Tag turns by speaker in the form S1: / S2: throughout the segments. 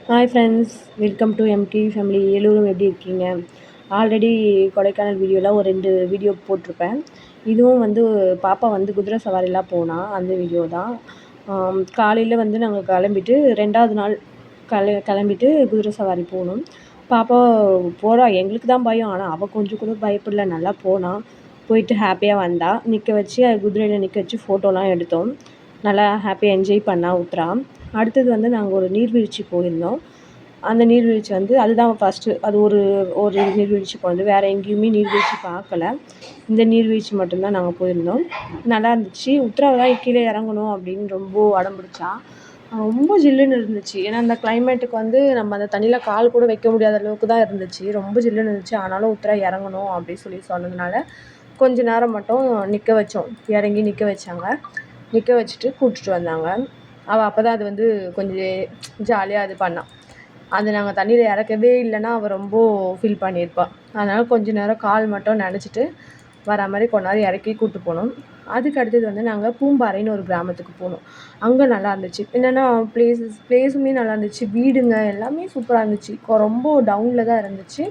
S1: Hi friends, welcome to MD family. எல்லோரும் எப்படி இருக்கீங்க? ஆல்ரெடி கொடைக்கானல் வீடியோவில் ஒரு 2 வீடியோ போட்டிருப்பேன். இதுவும் பாப்பா குதிரை சவாரிலாம் போனா அந்த வீடியோ தான். காலையில் நாங்கள் கிளம்பிட்டு 2வது நாள் கிளம்பிட்டு குதிரை சவாரி போனோம். பாப்பா போகிறா, எங்களுக்கு தான் பயம். ஆனால் அவள் கொஞ்சம் கூட பயப்படல, நல்லா போனா. போயிட்டு ஹாப்பியாக வந்தா. நிற்க வச்சு குதிரையில் நிற்க வச்சு ஃபோட்டோலாம் எடுத்தோம். நல்லா ஹாப்பியாக என்ஜாய் பண்ணா உத்ரா. அடுத்தது நாங்கள் ஒரு நீர்வீழ்ச்சி போயிருந்தோம். அந்த நீர்வீழ்ச்சி அதுதான் ஃபஸ்ட்டு. அது ஒரு ஒரு நீர்வீழ்ச்சி போனது. வேறு எங்கேயுமே நீர்வீழ்ச்சி பார்க்கல. இந்த நீர்வீழ்ச்சி மட்டும்தான் நாங்கள் போயிருந்தோம். நல்லா இருந்துச்சு. உத்ராவெலாம் கீழே இறங்கணும் அப்படின்னு ரொம்ப அடம் பிடிச்சா. ரொம்ப ஜில்லுன்னு இருந்துச்சு. ஏன்னா அந்த கிளைமேட்டுக்கு நம்ம அந்த தண்ணியில் கால் கூட வைக்க முடியாத அளவுக்கு தான் இருந்துச்சு. ரொம்ப ஜில்லுன்னு இருந்துச்சு. ஆனாலும் உத்ரா இறங்கணும் அப்படின்னு சொன்னதுனால கொஞ்ச நேரம் மட்டும் நிற்க வச்சோம். இறங்கி நிற்க வச்சாங்க. நிற்க வச்சுட்டு கூப்பிட்டுட்டு வந்தாங்க. அவள் அப்போ தான் அது கொஞ்சம் ஜாலியாக இது பண்ணாள். அது நாங்கள் தண்ணியில் இறக்கவே இல்லைன்னா அவள் ரொம்ப ஃபீல் பண்ணியிருப்பாள். அதனால் கொஞ்ச நேரம் கால் மட்டும் நனைச்சிட்டு வர மாதிரி கொஞ்ச நேரம் இறக்கி கூப்பிட்டு போனோம். அதுக்கு அடுத்தது நாங்கள் பூம்பாறைன்னு ஒரு கிராமத்துக்கு போனோம். அங்கே நல்லா இருந்துச்சு. என்னென்னா பிளேஸுமே நல்லா இருந்துச்சு. வீடுங்க எல்லாமே சூப்பராக இருந்துச்சு. ரொம்ப டவுனில் தான் இருந்துச்சு.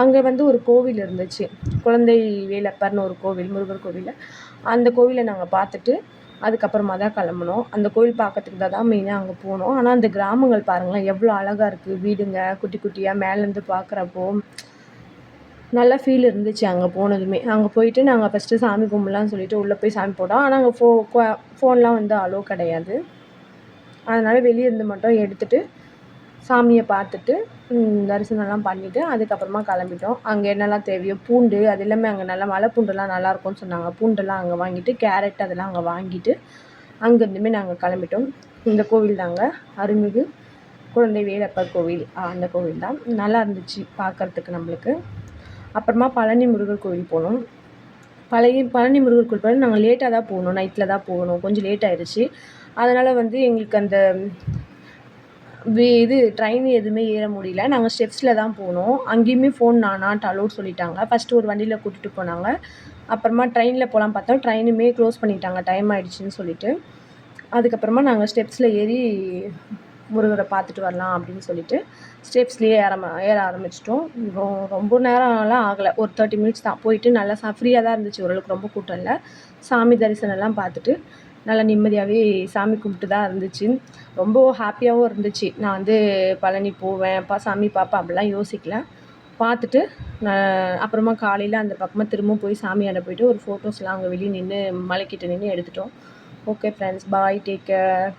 S1: அங்கே ஒரு கோவில் இருந்துச்சு. குழந்தை வேலப்பர்னு ஒரு கோவில், முருகர் கோவில். அந்த கோவிலை நாங்கள் பார்த்துட்டு அதுக்கப்புறமா தான் கிளம்புனோம். அந்த கோவில் பார்க்கறதுக்கு தான் மெயினாக அங்கே போனோம். ஆனால் அந்த கிராமங்கள் பாருங்களேன், எவ்வளோ அழகாக இருக்குது. வீடுங்க குட்டி குட்டியாக மேலேருந்து பார்க்குறப்போ நல்லா ஃபீல் இருந்துச்சு. அங்கே போனதுமே அங்கே போயிட்டு நாங்கள் ஃபஸ்ட்டு சாமி கும்பிட்லான்னு சொல்லிட்டு உள்ளே போய் சாமி போட்டோம். ஆனால் அங்கே ஃபோன்லாம் அலோவ் கிடையாது. அதனால் வெளியே இருந்து மட்டும் எடுத்துகிட்டு சாமியை பார்த்துட்டு தரிசனம்லாம் பண்ணிவிட்டு அதுக்கப்புறமா கிளம்பிட்டோம். அங்கே என்னெல்லாம் தேவையோ பூண்டு அது எல்லாமே அங்கே நல்லா மலை பூண்டுலாம் நல்லாயிருக்கும்னு சொன்னாங்க. பூண்டெல்லாம் அங்கே வாங்கிட்டு கேரட் அதெல்லாம் அங்கே வாங்கிட்டு அங்கேருந்துமே நாங்கள் கிளம்பிட்டோம். இந்த கோவில் தாங்க, அருள்மிகு குழந்தை வேலப்பர் கோவில். அந்த கோவில் தான் நல்லா இருந்துச்சு பார்க்குறதுக்கு நம்மளுக்கு. அப்புறமா பழனி முருகர் கோவில் போனோம். பழனி முருகர் கோவில் போய் நாங்கள் லேட்டாக தான் போகணும், நைட்டில் தான் போகணும். கொஞ்சம் லேட் ஆயிடுச்சு. அதனால் எங்களுக்கு அந்த ட்ரெயின் எதுவுமே ஏற முடியல. நாங்கள் ஸ்டெப்ஸில் தான் போனோம். அங்கேயுமே ஃபோன் நாட் அலோவ்ட் சொல்லிட்டாங்க. ஃபஸ்ட்டு ஒரு வண்டியில் கூட்டிகிட்டு போனாங்க. அப்புறமா ட்ரெயினில் போகலாம் பார்த்தோம். ட்ரெயினுமே க்ளோஸ் பண்ணிட்டாங்க, டைம் ஆகிடுச்சின்னு சொல்லிட்டு. அதுக்கப்புறமா நாங்கள் ஸ்டெப்ஸில் ஏறி முருகரை பார்த்துட்டு வரலாம் அப்படின்னு சொல்லிட்டு ஸ்டெப்ஸ்லேயே ஏற ஆரம்பிச்சிட்டோம். ரொம்ப நேரம்லாம் ஆகலை, ஒரு 30 மினிட்ஸ் தான். போயிட்டு நல்லா ஃப்ரீயாக தான் இருந்துச்சு, ஓரளவுக்கு ரொம்ப கூட்டம் இல்லை. சாமி தரிசனம்லாம் பார்த்துட்டு நல்லா நிம்மதியாகவே சாமி கும்பிட்டு தான் இருந்துச்சு. ரொம்ப ஹாப்பியாகவும் இருந்துச்சு. நான் பழனி போவேன், சாமி பார்ப்பேன் அப்படிலாம் யோசிக்கல. பார்த்துட்டு அப்புறமா காலையில் அந்த பக்கமாக திரும்ப போய் சாமியாண்ட போயிட்டு ஒரு ஃபோட்டோஸ்லாம் அங்கே வெளியே நின்று மலைக்கிட்ட நின்று எடுத்துட்டோம். ஓகே ஃப்ரெண்ட்ஸ், பாய், டேக் கேர்.